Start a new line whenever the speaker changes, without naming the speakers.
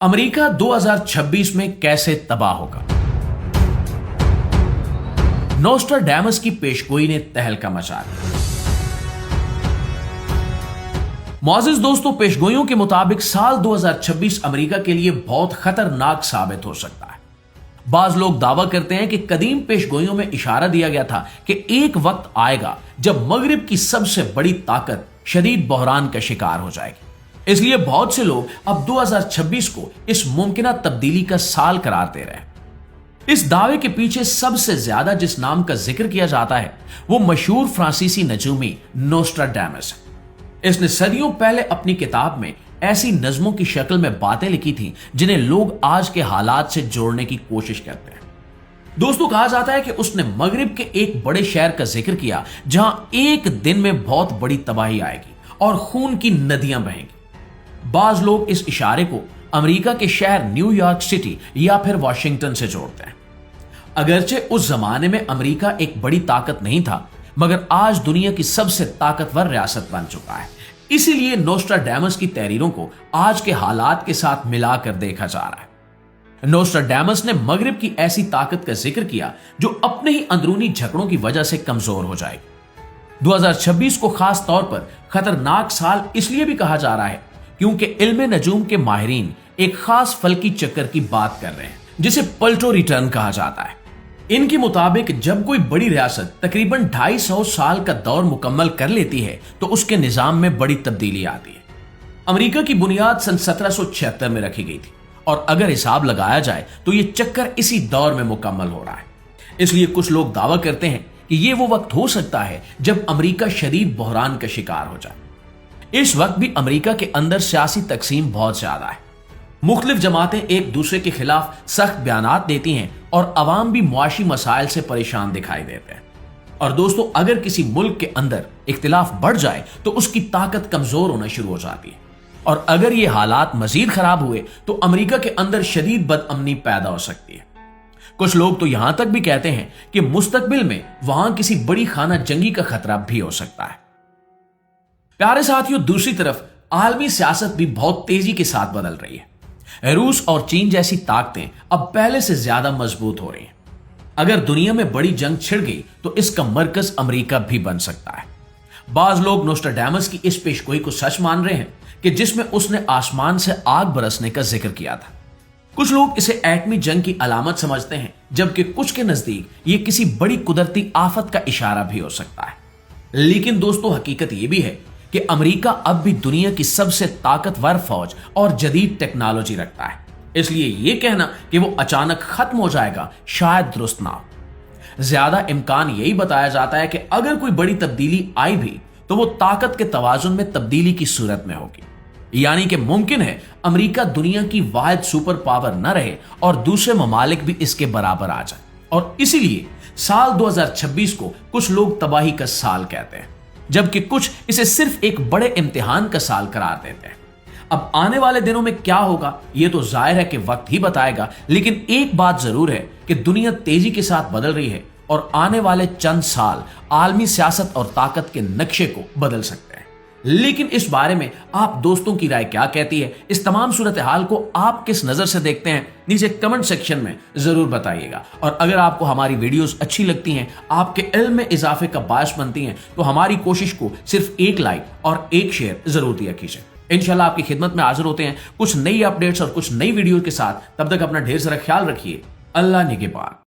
America 2026 में कैसे तबाह होगा? नोस्ट्राडामस की पेशगोई ने तहलका मचा दिया। मौजूद दोस्तों, पेशगोइयों के मुताबिक साल 2026 अमेरिका के लिए बहुत खतरनाक साबित हो सकता है। बाज लोग दावा करते हैं कि कदीम पेशगोइयों में इशारा दिया गया था कि एक वक्त आएगा जब मगरिब की सबसे बड़ी ताकत शदीद बहरान का शिकार हो जाएगी। इसलिए बहुत से लोग अब 2026 को इस मुमकिना तब्दीली का साल करार दे रहे हैं। इस दावे के पीछे सबसे ज्यादा जिस नाम का जिक्र किया जाता है वो मशहूर फ्रांसीसी नजूमी नोस्ट्राडामस है। इसने सदियों पहले अपनी किताब में ऐसी नज्मों की शक्ल में बातें लिखी थी जिन्हें लोग आज के हालात से जोड़ने की कोशिश करते हैं। दोस्तों, कहा जाता है कि उसने मगरिब के एक बड़े शहर का जिक्र किया जहां एक दिन में बहुत बड़ी तबाही आएगी और खून की नदियां बहेंगी। बाज लोग इस इशारे को अमेरिका के शहर न्यूयॉर्क सिटी या फिर वॉशिंगटन से जोड़ते हैं। अगरचे उस जमाने में अमेरिका एक बड़ी ताकत नहीं था, मगर आज दुनिया की सबसे ताकतवर रियासत बन चुका है। इसीलिए नोस्ट्राडामस की तहरीरों को आज के हालात के साथ मिलाकर देखा जा रहा है। नोस्ट्राडामस ने मगरिब की ऐसी ताकत का जिक्र किया जो अपने ही अंदरूनी झगड़ों की वजह से कमजोर हो जाएगी। 2026 को खास तौर पर खतरनाक साल इसलिए भी कहा जा रहा है क्योंकि इल्म नजूम के माहिरीन एक खास फल्की चक्कर की बात कर रहे हैं जिसे पल्टो रिटर्न कहा जाता है। इनके मुताबिक जब कोई बड़ी रियासत तकरीबन 250 साल का दौर मुकम्मल कर लेती है तो उसके निजाम में बड़ी तब्दीली आती है। अमेरिका की बुनियाद सन 1776 में रखी गई थी और अगर हिसाब लगाया जाए तो यह चक्कर इसी दौर में मुकम्मल हो रहा है। इसलिए कुछ लोग दावा करते हैं कि यह वो वक्त हो सकता है जब अमेरिका शदीद बहरान का शिकार हो जाए। इस वक्त भी अमेरिका के अंदर सियासी तकसीम बहुत ज्यादा है। मुख्तलिफ जमातें एक दूसरे के खिलाफ सख्त बयानात देती हैं और अवाम भी मुआशी मसाइल से परेशान दिखाई देते हैं। और दोस्तों, अगर किसी मुल्क के अंदर इख्तिलाफ बढ़ जाए तो उसकी ताकत कमजोर होना शुरू हो जाती है और अगर ये हालात मजीद खराब हुए तो अमेरिका के अंदर शदीद बदअमनी पैदा हो सकती है। कुछ लोग तो यहां तक भी कहते हैं कि मुस्तकबिल में वहां किसी बड़ी खाना जंगी का खतरा भी हो सकता है। प्यारे साथियों, दूसरी तरफ आलमी सियासत भी बहुत तेजी के साथ बदल रही है। रूस और चीन जैसी ताकतें अब पहले से ज्यादा मजबूत हो रही हैं। अगर दुनिया में बड़ी जंग छिड़ गई तो इसका मरकज अमेरिका भी बन सकता है। बाज लोग नोस्ट्राडामस की इस पेशगोई को सच मान रहे हैं कि जिसमें उसने आसमान से आग बरसने का जिक्र किया था। कुछ लोग इसे एटमी जंग की अलामत समझते हैं, जबकि कुछ के नजदीक ये किसी बड़ी कुदरती आफत का इशारा भी हो सकता है। लेकिन दोस्तों, हकीकत यह भी है कि अमेरिका अब भी दुनिया की सबसे ताकतवर फौज और जदीद टेक्नोलॉजी रखता है। इसलिए यह कहना कि वो अचानक खत्म हो जाएगा शायद दुरुस्त ना हो। ज्यादा इम्कान यही बताया जाता है कि अगर कोई बड़ी तब्दीली आई भी तो वो ताकत के तवाजुन में तब्दीली की सूरत में होगी। यानी कि मुमकिन है अमेरिका दुनिया की वाहिद सुपर पावर न रहे और दूसरे ममालिक भी इसके बराबर आ जाए। और इसीलिए साल 2026 को कुछ लोग तबाही का साल कहते हैं, जबकि कुछ इसे सिर्फ एक बड़े इम्तिहान का साल करार देते हैं। अब आने वाले दिनों में क्या होगा यह तो जाहिर है कि वक्त ही बताएगा, लेकिन एक बात जरूर है कि दुनिया तेजी के साथ बदल रही है और आने वाले चंद साल आलमी सियासत और ताकत के नक्शे को बदल सकते हैं। लेकिन इस बारे में आप दोस्तों की राय क्या कहती है? इस तमाम सूरत हाल को आप किस नजर से देखते हैं? नीचे कमेंट सेक्शन में जरूर बताइएगा। और अगर आपको हमारी वीडियोस अच्छी लगती हैं, आपके इल्म में इजाफे का बायस बनती हैं, तो हमारी कोशिश को सिर्फ एक लाइक और एक शेयर जरूर दिया कीजिए। इंशाल्लाह आपकी खिदमत में हाजिर होते हैं कुछ नई अपडेट्स और कुछ नई वीडियो के साथ। तब तक अपना ढेर सारा ख्याल रखिए। अल्लाह निगहबान।